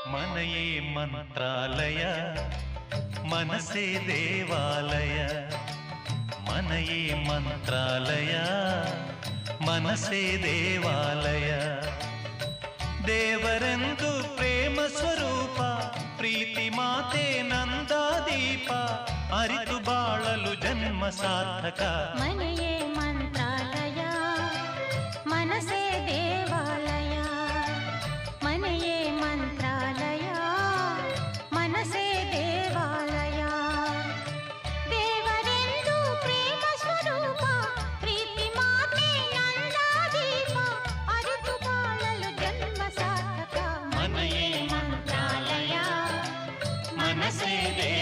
మనయే మంత్రాలయ మనసే దేవాలయ మనయే మంత్రాలయ మనసే ದೇವಾಲಯ ದೇವರೆಂದು ಪ್ರೇಮ ಸ್ವರೂಪ ಪ್ರೀತಿ ಮಾತೆ ನಂದಾದೀಪ ಅರಿತು ಬಾಳಲು ಜನ್ಮ ಸಾರ್ಥಕ ಮನೆಯೇ ಮಂತ್ರಾಲಯ ಮನಸೇ ದೇವಾಲಯ ಮನೆಯೇ ಮಂತ್ರಾಲಯ ಮನಸೇ ದೇವಾಲಯ ದೇವರೆಂದು ಪ್ರೇಮ ಸ್ವರೂಪ ಪ್ರೀತಿ ಮಾತೆ ನಂದಾದೀಪ ಅರಿತು ಬಾಳಲು ಜನ್ಮ ಸಾರ್ಥಕ ಮನೆಯೇ ಮಂತ್ರಾಲಯ ಮನಸೇ ದೇವಾಲಯ